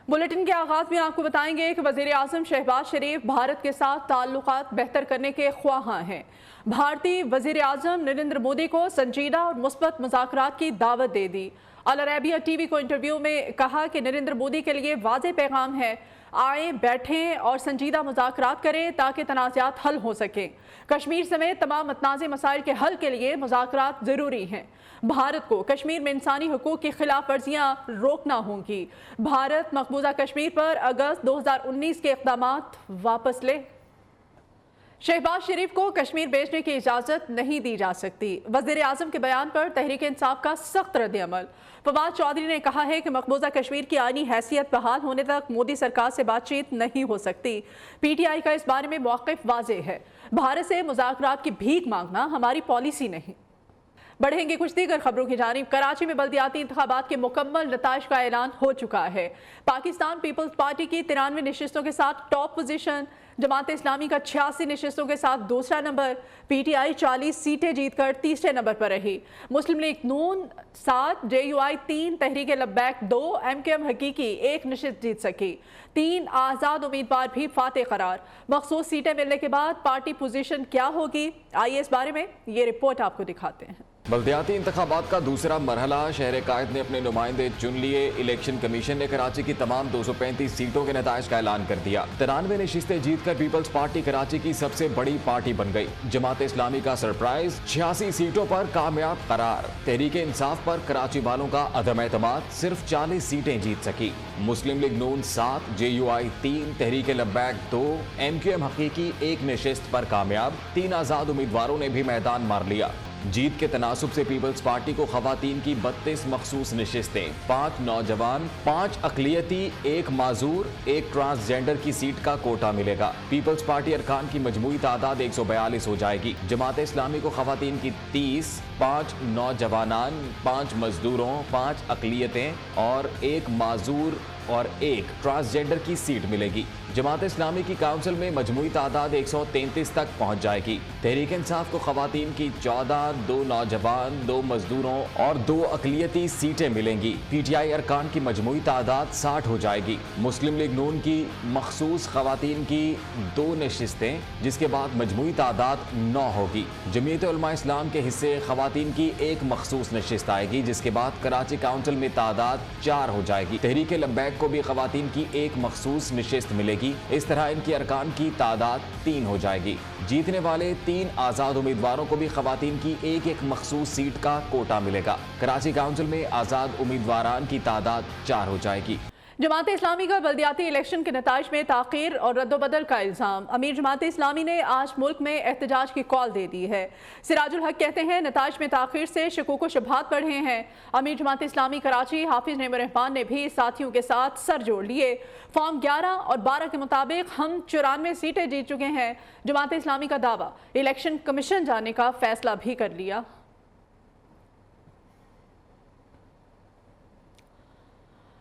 Bulletin के आगाज में आपको बताएंगे कि वजीर आजम शहबाज शरीफ भारत के साथ ताल्लुकात बेहतर करने के ख्वाहां हैं। भारतीय वजीर आजम नरेंद्र मोदी को संजीदा और मुस्बत मुज़ाकरात की दावत दे दी। अल अरबिया टीवी को इंटरव्यू में कहा कि नरेंद्र मोदी के लिए वाज़ेह पैगाम है, आए बैठें और संजीदा मुज़ाकरात करें ताकि तनाज़ात हल हो सकें। कश्मीर समेत तमाम मतनाज़ मसाइल के हल के लिए मुज़ाकरात ज़रूरी हैं। भारत को कश्मीर में इंसानी हुकूक की खिलाफ वर्जियाँ रोकना होंगी। भारत मकबूजा कश्मीर पर अगस्त 2019 के इक़दामात वापस ले। शहबाज शरीफ को कश्मीर भेजने की इजाज़त नहीं दी जा सकती। वज़ीर आज़म के बयान पर तहरीक इंसाफ का सख्त रद्द-ए-अमल। फवाद चौधरी ने कहा है कि मकबूजा कश्मीर की आईनी हैसियत बहाल होने तक मोदी सरकार से बातचीत नहीं हो सकती। PTI का इस बारे में मौक़िफ़ वाज़ेह है। भारत से मुज़ाकरात की भीख मांगना हमारी पॉलिसी नहीं। बढ़ेंगे कुछ दीगर खबरों की जानिब। कराची में बल्दियाती इंतखाबात के मुकम्मल नताइज का ऐलान हो चुका है। पाकिस्तान पीपल्स पार्टी की 93 नशिस्तों के साथ टॉप पोजीशन, जमात इस्लामी का 86 नशिस्तों के साथ दूसरा नंबर, PTI 40 सीटें जीतकर तीसरे नंबर पर रही। मुस्लिम लीग नून 7, JUI 3, तहरीक लब्बैक 2, MKM हकीकी 1 नशिस्त जीत सकी। 3 आज़ाद उम्मीदवार भी फातेह करार। मखसूस सीटें मिलने के बाद पार्टी पोजीशन क्या होगी, आइए इस बारे में ये रिपोर्ट आपको दिखाते हैं। बल्दियाती इंतखाबात का दूसरा मरहला शहर कायद ने अपने नुमाइंदे चुन लिए। इलेक्शन कमीशन ने कराची की तमाम 235 सीटों के नताइज का ऐलान कर दिया। 93 नशिस्तें जीतकर पीपल्स पार्टी कराची की सबसे बड़ी पार्टी बन गई। जमात इस्लामी का सरप्राइज 86 सीटों पर कामयाब करार। तहरीक इंसाफ पर कराची वालों का अदम एतमाद, सिर्फ 40 सीटें जीत सकी। मुस्लिम लीग नून 7, JUI 3, तहरीक लब्बैक 2, MKM हकीकी 1 नशिस्त पर कामयाब। 3 आज़ाद उम्मीदवारों ने भी मैदान मार लिया। जीत के तनासुब से पीपल्स पार्टी को खवातीन की 32 मखसूस नशिस्तें, 5 नौजवान, 5 अकलियती, 1 माजूर, 1 ट्रांसजेंडर की सीट का कोटा मिलेगा। पीपल्स पार्टी अरकान की मजमूई तादाद 142 हो जाएगी। जमात इस्लामी को खवातीन की 30, 5 नौजवानान, 5 मजदूरों, 5 अकलियतें और 1 माजूर और 1 ट्रांसजेंडर की सीट मिलेगी। जमात इस्लामी की काउंसिल में मजमूई तादाद 133 तक पहुंच जाएगी। तहरीक इंसाफ को खवातीन की 14, 2 नौजवान, 2 मजदूरों और 2 अकलियती सीटें मिलेंगी। PTI अरकान की मजमूई तादाद 60 हो जाएगी। मुस्लिम लीग नून की मखसूस खवातीन की 2 नशिस्तें, जिसके बाद मजमूई तादाद 9 होगी। जमीयत उलमा इस्लाम के हिस्से खवातीन की 1 मखसूस नशिस्त आएगी, जिसके बाद कराची काउंसिल में तादाद 4 हो जाएगी। तहरीक लब्बैक को भी खवातीन की 1 मखसूस नशिस्त मिलेगी। इस तरह इनकी अरकान की तादाद 3 हो जाएगी। जीतने वाले 3 आज़ाद उम्मीदवारों को भी खवातीन की 1 मखसूस सीट का कोटा मिलेगा। कराची काउंसिल में आज़ाद उम्मीदवारान की तादाद 4 हो जाएगी। जमात इस्लामी का बल्दियाती इलेक्शन के नताइज में ताख़ीर और रद्दोबदल का इल्ज़ाम। अमीर जमात इस्लामी ने आज मुल्क में एहतजाज की कॉल दे दी है। सिराजुल हक कहते हैं नताइज में ताख़ीर से शकूक व शुबहात बढ़े हैं। अमीर जमात इस्लामी कराची हाफिज नईमुर रहमान ने भी साथियों के साथ सर जोड़ लिए। फॉर्म 11 और 12 के मुताबिक हम 94 सीटें जीत चुके हैं। जमात इस्लामी का दावा, इलेक्शन कमीशन जाने का फैसला भी कर लिया।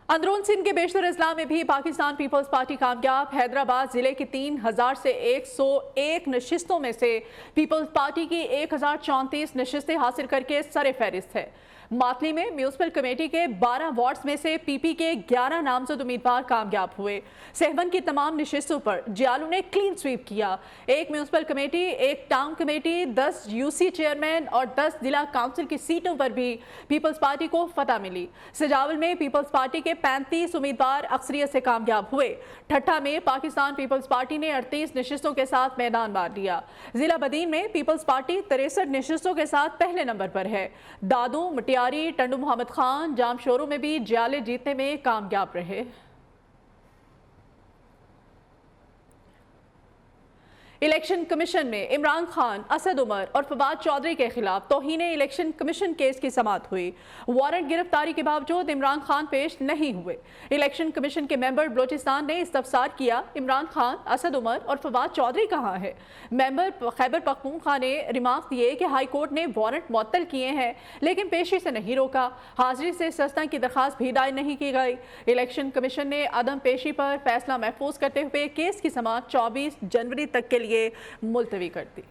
अंदरून सिंध के बेशतर अजला में भी पाकिस्तान पीपल्स पार्टी कामयाब। हैदराबाद जिले की 3000 से 101 नशिस्तों में से पीपल्स पार्टी की 1034 नशिस्तें हासिल करके सरे फहरिस्त है। मातली में म्यूनसिपल कमेटी के 12 वार्ड्स में से PP के 11 नामजद उम्मीदवार कामयाब हुए। सहवन की तमाम नशिस्तों पर जियालू ने क्लीन स्वीप किया। 1 municipal committee, 1 town committee, 10 UC chairman और 10 जिला काउंसिल की सीटों पर भी पीपल्स पार्टी को फतह मिली। सजावल में पीपल्स पार्टी के 35 उम्मीदवार अक्सरियत से कामयाब हुए। ठट्ठा में पाकिस्तान पीपल्स पार्टी ने 38 नशिस्तों के साथ मैदान मार लिया। जिला बदीन में पीपल्स पार्टी 63 नशिस्तों के साथ पहले नंबर पर है। दादू, मटियारी, टंडू मोहम्मद खान, जामशोरों में भी जियाले जीतने में कामयाब रहे। इलेक्शन कमीशन में इमरान खान, असद उमर और फवाद चौधरी के खिलाफ तौहीन इलेक्शन कमीशन केस की समाअत हुई। वारंट गिरफ्तारी के बावजूद इमरान खान पेश नहीं हुए। इलेक्शन कमीशन के मेंबर बलोचिस्तान ने इस्तफसार किया, इमरान खान, असद उमर और फवाद चौधरी कहाँ है। मेंबर खैबर पख्तूनख्वा ने रिमार्क दिए कि हाई कोर्ट ने वारंट मुअत्तल किए हैं लेकिन पेशी से नहीं रोका। हाजिरी से सस्ता की दरखास्त भी दायर नहीं की गई। इलेक्शन कमीशन ने अदम पेशी पर फैसला महफूज करते हुए केस की समाअत 24 जनवरी तक के लिए मुलतवी कर दी।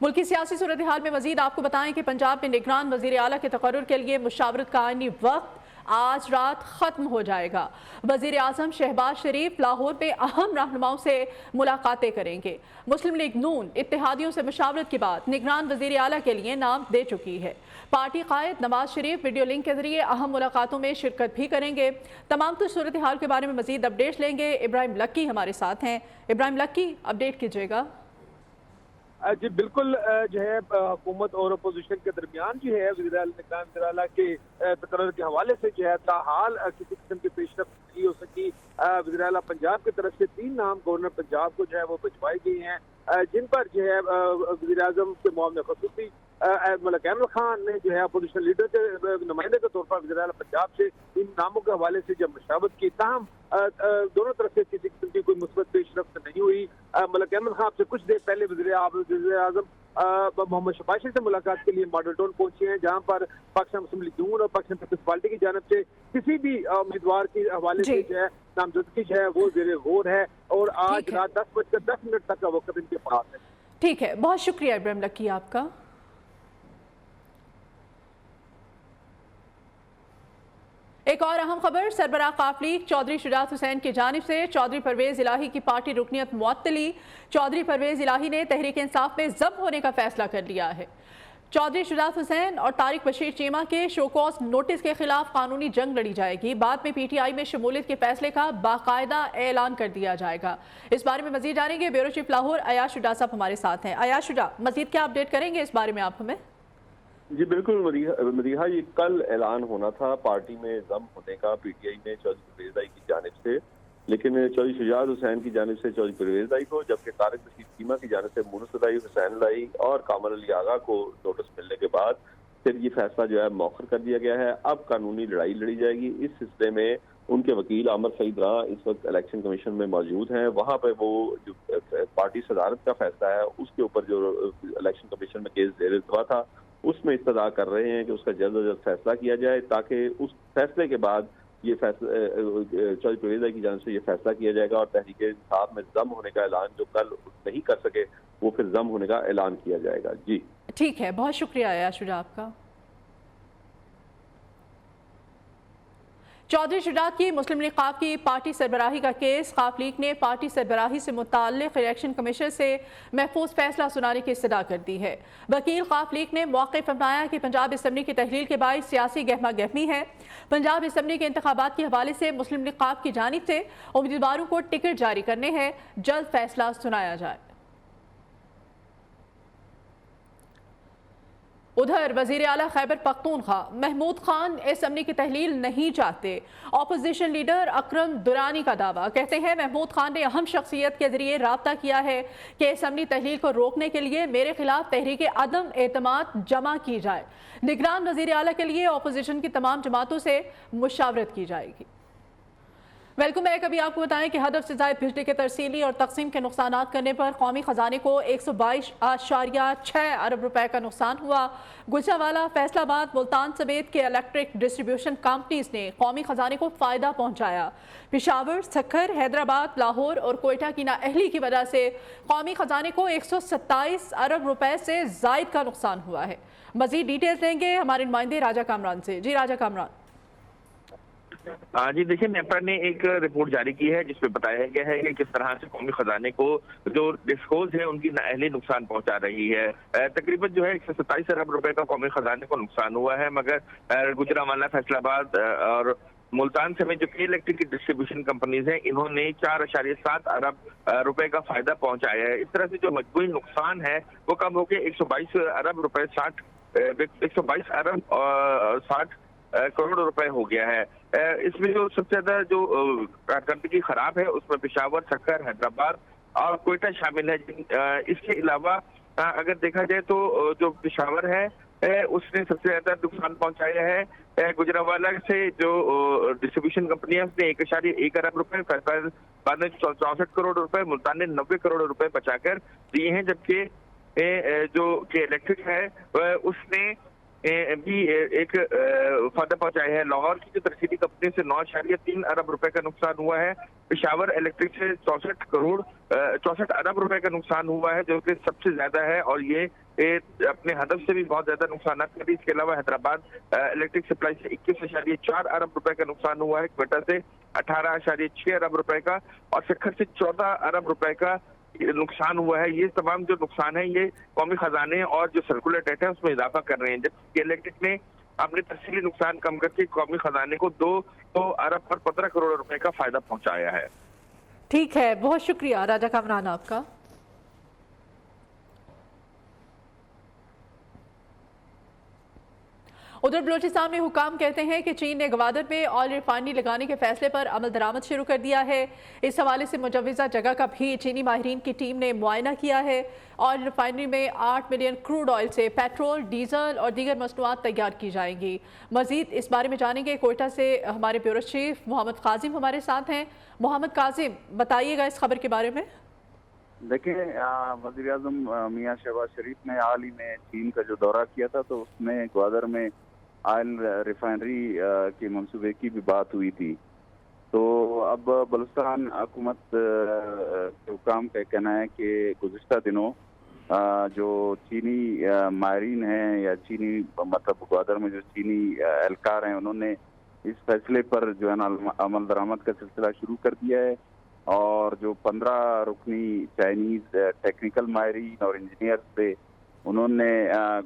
मुल्की सियासी सूरत हाल में मजीद आपको बताएं कि पंजाब में निगरान वजीर आला के तकर्रुर के लिए मुशावरत का आईनी वक्त आज रात खत्म हो जाएगा। वजीर आजम शहबाज शरीफ लाहौर में अहम रहनुमाओं से मुलाकातें करेंगे। मुस्लिम लीग नून इत्तेहादियों से मुशावरत के बाद निगरान वजीर आला के लिए नाम दे चुकी है। पार्टी कायद नवाज शरीफ वीडियो लिंक के जरिए अहम मुलाकातों में शिरकत भी करेंगे। तमाम तो सूरत हाल के बारे में मजीद अपडेट लेंगे। इब्राहिम लक्की हमारे साथ हैं। इब्राहिम लक्की, अपडेट कीजिएगा। जी बिल्कुल, जो है हुकूमत और अपोजिशन के दरमियान जो है वज़ीर आला के तकर्रुर के हवाले से जो है ताहाल किसी किस्म की पेशरफ नहीं हो सकी। वज़ीर आला पंजाब की तरफ से 3 नाम गवर्नर पंजाब को जो है वो भिजवाई गई हैं, जिन पर जो है वज़ीर आज़म के मुआविन ख़ुसूसी मलिक अहमद खान ने जो है अपोजिशन लीडर के नुमाइंदे के तौर पर वज़ीर आला पंजाब से इन नामों के हवाले से जब मुशावरत की, ताहम दोनों तरफ से किसी किस्म की कोई मुस्बत पेशरफ्त नहीं हुई। मलिक अहमद खान से कुछ देर पहले वज़ीर आज़म मोहम्मद शहबाज शरीफ से मुलाकात के लिए मॉडल टाउन पहुंचे हैं, जहां पर पाकिस्तान मुस्लिम लीग नून और पाकिस्तान पीपल्स पार्टी की जानिब से किसी भी उम्मीदवार के हवाले से जो है नामजदगी जो है वो ज़ेरे गौर है और आज रात 10:10 तक का वक्त इनके पास है। ठीक है, बहुत शुक्रिया इब्राहिम लक्की आपका। एक और अहम खबर, सरबराह काफ लीग चौधरी शुजात हुसैन की जानिब से चौधरी परवेज इलाही की पार्टी रुकनियत मुअत्तली। चौधरी परवेज इलाही ने तहरीक इंसाफ में जब्त होने का फैसला कर लिया है। चौधरी शुजात हुसैन और तारिक बशीर चीमा के शोकॉज नोटिस के खिलाफ कानूनी जंग लड़ी जाएगी। बाद में PTI में शमूलियत के फैसले का बाकायदा ऐलान कर दिया जाएगा। इस बारे में मजीद जानेंगे। ब्यूरो चीफ लाहौर अयाज शुजा साहब हमारे साथ हैं। अयाज शुजा, मजीद क्या अपडेट करेंगे इस बारे में आप हमें? जी बिल्कुल मदीहा, ये कल ऐलान होना था पार्टी में जम होने का PTI में चौधरी परवेज इलाही की जानिब से, लेकिन चौधरी शुजात हुसैन की जानिब से चौधरी परवेज इलाही को, जबकि तारिक बशीर चीमा की जानिब से मुनस इलाही, हुसैन इलाही और कामल अली आगा को नोटिस मिलने के बाद फिर ये फैसला जो है मौखर कर दिया गया है। अब कानूनी लड़ाई लड़ी जाएगी। इस सिलसिले में उनके वकील आमर सईद राह इस वक्त इलेक्शन कमीशन में मौजूद हैं। वहाँ पर वो जो पार्टी सदारत का फैसला है उसके ऊपर जो इलेक्शन कमीशन में केस जेर इल्तवा था उसमें इस्तदा कर रहे हैं कि उसका जल्द अज जल्द फैसला किया जाए, ताकि उस फैसले के बाद ये फैसला चौधरी परवेज इलाही की जानिब से ये फैसला किया जाएगा और तहरीक इंसाफ में जम होने का ऐलान जो कल नहीं कर सके वो फिर जम होने का ऐलान किया जाएगा। जी ठीक है, बहुत शुक्रिया याशुजा आपका। चौधरी शुजात की मुस्लिम लीग काफ की पार्टी सरबराही का केस, काफ लीग ने पार्टी सरबराही से मुताल्लिक इलेक्शन कमीशन से महफूज फैसला सुनाने की इस्तदा कर दी है। वकील काफ लीग ने मौक़िफ़ अपनाया कि पंजाब असम्बली की तहलील के बाद सियासी गहमा गहमी है। पंजाब असम्बली के इंतखाबात के हवाले से मुस्लिम लीग काफ की जानिब से उम्मीदवारों को टिकट जारी करने हैं, जल्द फैसला सुनाया जाए। उधर वजीर आला खैबर पख्तूनख्वा महमूद खान असम्बली की तहलील नहीं चाहते। अपोजिशन लीडर अकरम दुरानी का दावा, कहते हैं महमूद खान ने अहम शख्सियत के जरिए राब्ता किया है कि असम्बली तहलील को रोकने के लिए मेरे खिलाफ तहरीक अदम एतमाद जमा की जाए। निगरान वजीर आला के लिए अपोजिशन की तमाम जमातों से मुशावरत की जाएगी। Welcome back. अभी आपको बताएं कि हदफ से ज़ायद बिजली के तरसीली और तकसीम के नुकसान करने पर कौमी ख़जाने को 122.6 अरब रुपए का नुकसान हुआ। गुजरावाला, फैसलाबाद, मुल्तान समेत के इलेक्ट्रिक डिस्ट्रीब्यूशन कंपनीज ने कौमी ख़जाने को फ़ायदा पहुँचाया। पेशावर, सक्खर, हैदराबाद, लाहौर और कोयटा की नाअहली की वजह से कौमी ख़जाने को 127 अरब रुपए से ज़ायद का नुकसान हुआ है। मज़ीद डिटेल्स लेंगे हमारे नुमाइंदे राजा कामरान से। जी राजा कामरान। जी देखिए, नेपरा ने एक रिपोर्ट जारी की है जिसमें बताया गया है कि किस तरह से कौमी खजाने को जो डिस्कोज है उनकी नाअहली नुकसान पहुंचा रही है। तकरीबन जो है 127 अरब रुपए का कौमी खजाने को नुकसान हुआ है, मगर गुजरावाला, फैसलाबाद और मुल्तान समेत जो कई इलेक्ट्रिक की डिस्ट्रीब्यूशन कंपनीज हैं इन्होंने 4.7 अरब रुपए का फायदा पहुंचाया है। इस तरह से जो मजमूई नुकसान है वो कम होकर 122 अरब 60 करोड़ रुपए हो गया है। इसमें जो सबसे ज्यादा जो कारकर्दगी खराब है उसमें पेशावर, सक्खर, हैदराबाद और कोयटा शामिल है। इसके अलावा अगर देखा जाए तो जो पेशावर है उसने सबसे ज्यादा नुकसान पहुंचाया है। गुजरावाला से जो डिस्ट्रीब्यूशन कंपनी है उसने 1.1 अरब रुपए, बाद में 64 करोड़ रुपए, मुल्तान ने 90 करोड़ रुपए बचाकर दिए हैं, जबकि जो इलेक्ट्रिक है उसने भी एक फायदा पहुंचाया है। लाहौर की जो तरसीली कंपनी से 9.3 अरब रुपए का नुकसान हुआ है। पेशावर इलेक्ट्रिक से 64 अरब रुपए का नुकसान हुआ है, जो कि सबसे ज्यादा है और ये अपने हदफ से भी बहुत ज्यादा नुकसान करी। इसके अलावा हैदराबाद इलेक्ट्रिक सप्लाई से 21.4 अरब रुपए का नुकसान हुआ है, क्वेटा से 18.6 अरब रुपए का और सिखर से 14 अरब रुपए का नुकसान हुआ है। ये तमाम जो नुकसान है ये कौमी खजाने और जो सर्कुलर डेट है उसमें इजाफा कर रहे हैं, जबकि इलेक्ट्रिक ने अपने तफसीली नुकसान कम करके कौमी खजाने को 2 अरब और 15 करोड़ रुपए का फायदा पहुंचाया है। ठीक है, बहुत शुक्रिया राजा कामरान आपका। उधर बलोचिस्तान में हुकाम कहते हैं कि चीन ने गवादर में ऑयल रिफाइनरी लगाने के फैसले पर अमल दरामद शुरू कर दिया है। इस हवाले से मुजव्वज़ा जगह का भी चीनी माहिरीन की टीम ने मुआयना किया है। ऑयल रिफाइनरी में 8 मिलियन क्रूड ऑयल से पेट्रोल, डीजल और दीगर मसनूआत तैयार की जाएंगी। मजीद इस बारे में जानेंगे कोयटा से हमारे ब्यूरो चीफ मोहम्मद काजिम हमारे साथ हैं। मोहम्मद काजिम, बताइएगा इस खबर के बारे में। देखिए, वज़ीर आज़म मियां शहबाज शरीफ ने हाल ही में चीन का जो दौरा किया था तो उसमें ग्वादर में ऑयल रिफाइनरी के मंसूबे की भी बात हुई थी। तो अब बलूचिस्तान हुकूमत के हुकाम का कहना है कि गुज़िश्ता दिनों जो चीनी माहिरीन हैं या चीनी मतलब ग्वादर में जो चीनी एहलकार हैं उन्होंने इस फैसले पर जो है ना अमल दरामद का सिलसिला शुरू कर दिया है और जो 15 रुकनी चाइनीज टेक्निकल माहिरीन और इंजीनियर थे उन्होंने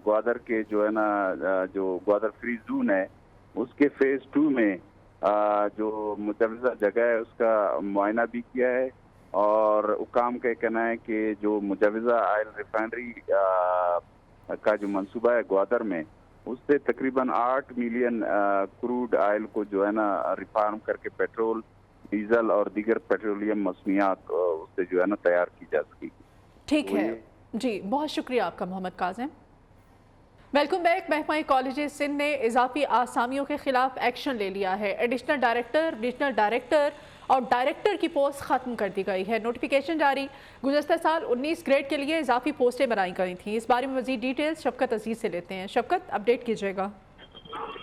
ग्वादर के जो है ना जो ग्वादर फ्री जोन है उसके फेज 2 में जो मुतवज़्ज़ा जगह है उसका मुआयना भी किया है और हुकाम का कहना है कि जो मुतवज़्ज़ा ऑयल रिफाइनरी का जो मंसूबा है ग्वादर में उससे तकरीबन 8 मिलियन क्रूड ऑयल को जो है ना रिफार्म करके पेट्रोल, डीजल और दीगर पेट्रोलियम मसनियात उससे जो है ना तैयार की जा सकेगी। ठीक है जी, बहुत शुक्रिया आपका मोहम्मद काजिम। Welcome back. महकमा कॉलेजेस सिंध ने इजाफी आसामियों के खिलाफ एक्शन ले लिया है। एडिशनल डायरेक्टर, रीजनल डायरेक्टर और डायरेक्टर की पोस्ट खत्म कर दी गई है। नोटिफिकेशन जारी। गुज़श्ता साल 19 ग्रेड के लिए इजाफी पोस्टें बनाई गई थी। इस बारे में मज़ीद डिटेल्स शफकत अजीज से लेते हैं। शफकत, अपडेट कीजिएगा।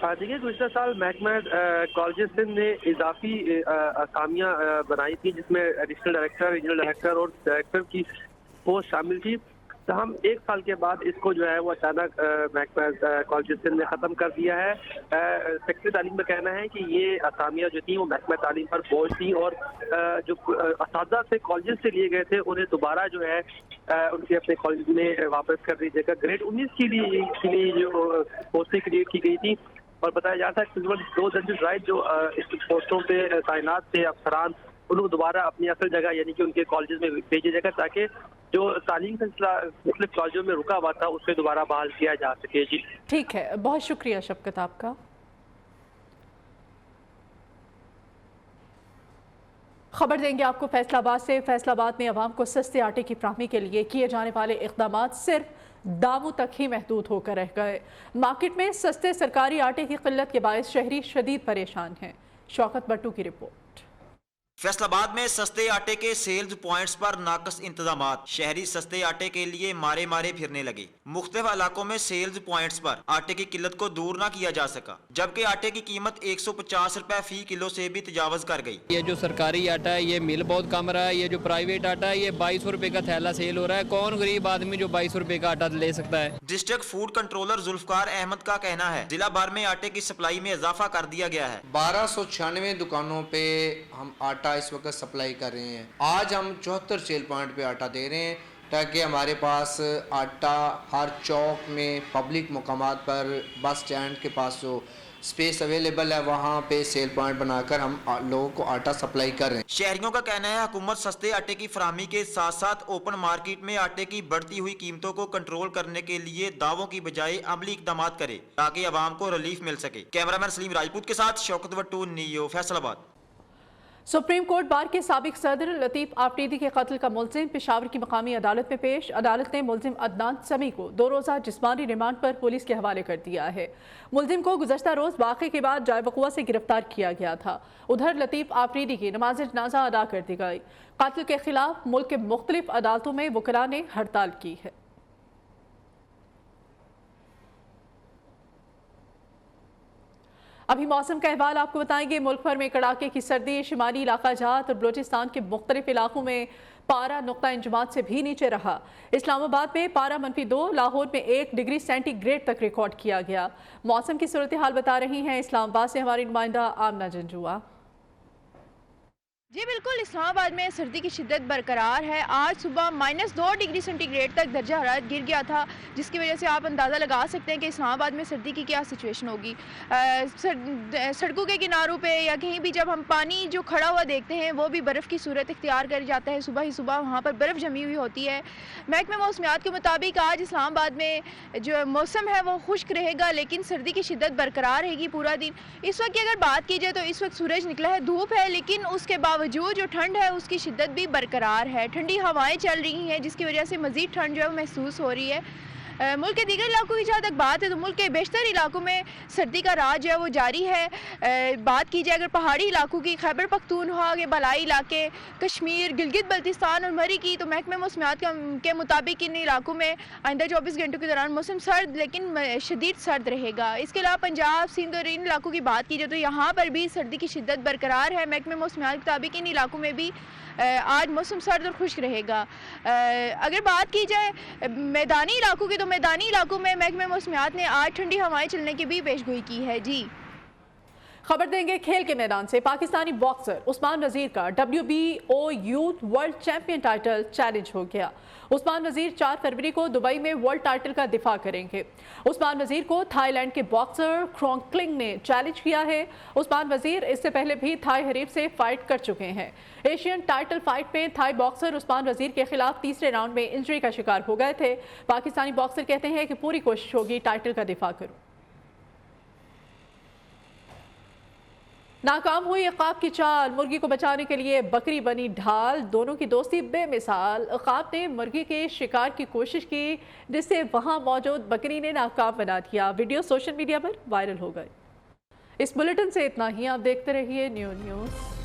देखिए, गुज़श्ता साल महकमा कॉलेजेस सिंध ने इजाफी असामियाँ बनाई थी जिसमें एडिशनल डायरेक्टर, रीजनल डायरेक्टर और डायरेक्टर की पोस्ट शामिल थी। तहम 1 साल के बाद इसको जो है वो अचानक महकमा कॉलेज सिंध ने ख़त्म कर दिया है। सेक्रेटरी तालीम का कहना है कि ये असामियाँ जो थी वो महकमा तालीम पर बोझ थी और जो असातिज़ा से कॉलेज से लिए गए थे उन्हें दोबारा जो है उनके अपने कॉलेज में वापस कर दीजिएगा। ग्रेड 19 के लिए जो पोस्टें क्रिएट की गई थी और बताया जाता है तकरीबन 2 दर्जन राइट जो इस पोस्टों पर तैनात थे अफसरान उनको दोबारा अपनी असल जगह यानी कि उनके कॉलेज में भेजा जाएगा ताकि जो तालीम का सिलसिला मुख्तलिफ कॉलेजों में रुका हुआ था उसे दोबारा बहाल किया जा सके। जी ठीक है, बहुत शुक्रिया शफकत आपका। खबर देंगे आपको फैसलाबाद से। फैसलाबाद में अवाम को सस्ते आटे की फराहमी के लिए किए जाने वाले इक़दाम सिर्फ दामों तक ही महदूद होकर रह गए। मार्केट में सस्ते सरकारी आटे की किल्लत के बायस शहरी शदीद परेशान हैं। शौकत भट्टू की रिपोर्ट। फैसलाबाद में सस्ते आटे के सेल्स पॉइंट्स पर नाकस इंतजामात। शहरी सस्ते आटे के लिए मारे मारे फिरने लगे। मुख्तलिफ इलाकों में सेल्स पॉइंट्स पर आटे की किल्लत को दूर न किया जा सका, जबकि आटे की कीमत 150 रुपए फी किलो से भी तजावज कर गई। ये जो सरकारी आटा है ये मिल बहुत कम रहा है। ये जो प्राइवेट आटा है ये 2200 रुपए का थैला सेल हो रहा है। कौन गरीब आदमी जो 2200 रुपए का आटा ले सकता है। District food controller Zulfikar Ahmad का कहना है जिला भर में आटे की सप्लाई में इजाफा कर दिया गया है। 1296 दुकानों पे हम आटा इस वक्त सप्लाई कर रहे हैं। आज हम 74 सेल पॉइंट पे आटा दे रहे हैं ताकि हमारे पास आटा हर चौक में, पब्लिक मकामात पर, बस स्टैंड के पास जो स्पेस अवेलेबल है वहाँ पे सेल पॉइंट बनाकर हम लोगों को आटा सप्लाई कर रहे हैं। शहरियों का कहना है हुकूमत सस्ते आटे की फराहमी के साथ साथ ओपन मार्केट में आटे की बढ़ती हुई कीमतों को कंट्रोल करने के लिए दावों की बजाय अमली इकदाम करे ताकि आवाम को रिलीफ मिल सके। कैमरामैन सलीम राजपूत के साथ शौकत भट्टू, नियो, फैसलाबाद। सुप्रीम कोर्ट बार के साबिक सदर लतीफ आफरीदी के कत्ल का मुलजिम पेशावर की मकामी अदालत में पेश। अदालत ने मुलजिम अदनान समी को 2 रोज़ा जिस्मानी रिमांड पर पुलिस के हवाले कर दिया है। मुलजिम को गुज़श्ता रोज़ वाक़े के बाद जायबकुआ से गिरफ्तार किया गया था। उधर लतीफ आफरीदी की नमाज जनाजा अदा कर दी गई। कत्ल के खिलाफ मुल्क के मुख्तलिफ अदालतों में वकला ने हड़ताल की है। अभी मौसम का अहवाल आपको बताएंगे। मुल्क भर में कड़ाके की सर्दी, शुमाली इलाका जात और बलोचिस्तान के मुख्तलिफ इलाकों में पारा नुक्ता इंजमात से भी नीचे रहा। इस्लामाबाद में पारा -2, लाहौर में 1 डिग्री सेंटीग्रेड तक रिकॉर्ड किया गया। मौसम की सूरत हाल बता रही हैं इस्लामाबाद से हमारी नुमाइंदा आमना जंजुआ। जी बिल्कुल, इस्लामाबाद में सर्दी की शिद्दत बरकरार है। आज सुबह -2 डिग्री सेंटीग्रेड तक दर्जा हरारत गिर गया था, जिसकी वजह से आप अंदाज़ा लगा सकते हैं कि इस्लामाबाद में सर्दी की क्या सिचुएशन होगी। सड़कों के किनारों पे या कहीं भी जब हम पानी जो खड़ा हुआ देखते हैं वो भी बर्फ़ की सूरत इख्तियार कर जाता है। सुबह ही सुबह वहाँ पर बर्फ़ जमी हुई होती है। महकमे मौसमियात के मुताबिक आज इस्लामाबाद में जो मौसम है वो खुश्क रहेगा, लेकिन सर्दी की शिद्दत बरकरार रहेगी पूरा दिन। इस वक्त की अगर बात की जाए तो इस वक्त सूरज निकला है, धूप है, लेकिन उसके बावजूद जो ठंड है उसकी शिद्दत भी बरकरार है। ठंडी हवाएं चल रही हैं, जिसकी वजह से मज़ीद ठंड जो है वो महसूस हो रही है। मुल्क के दीगर इलाकों की जहाँ तक बात है तो मुल्क के बेशतर इलाकों में सर्दी का राज जो है वो जारी है। बात की जाए अगर पहाड़ी इलाकों की, खैबर पख्तूनख्वा के बलाई इलाके, कश्मीर, गिलगित बल्तिस्तान और मरी की, तो महकमे मौसमियात के मुताबिक इन इलाकों में आइंदा 24 घंटों के दौरान मौसम सर्द लेकिन शदीद सर्द रहेगा। इसके अलावा पंजाब, सिंध और इन इलाकों की बात की जाए तो यहाँ पर भी सर्दी की शिद्दत बरकरार है। महकमे मौसमियात के मुताबिक इन इलाकों में भी आज मौसम सर्द और खुश्क रहेगा। अगर बात की जाए मैदानी इलाकों की तो मैदानी इलाकों में महकमे मौसमियात ने आज ठंडी हवाएं चलने की भी पेशगोई की है। जी खबर देंगे खेल के मैदान से। पाकिस्तानी बॉक्सर उस्मान वजीर का WBO youth world champion title challenge हो गया। उस्मान वजीर 4 फरवरी को दुबई में वर्ल्ड टाइटल का दिफा करेंगे। उस्मान वजीर को थाईलैंड के बॉक्सर क्रॉन्कलिंग ने चैलेंज किया है। उस्मान वजीर इससे पहले भी थाई हरीफ से फाइट कर चुके हैं। एशियन टाइटल फाइट में थाई बॉक्सर उस्मान वजीर के खिलाफ तीसरे राउंड में इंजरी का शिकार हो गए थे। पाकिस्तानी बॉक्सर कहते हैं कि पूरी कोशिश होगी टाइटल का दिफा करूं। नाकाम हुई अकाब की चाल, मुर्गी को बचाने के लिए बकरी बनी ढाल। दोनों की दोस्ती बेमिसाल। अकाब ने मुर्गी के शिकार की कोशिश की, जिससे वहां मौजूद बकरी ने नाकाम बना दिया। वीडियो सोशल मीडिया पर वायरल हो गए। इस बुलेटिन से इतना ही। आप देखते रहिए न्यूज़।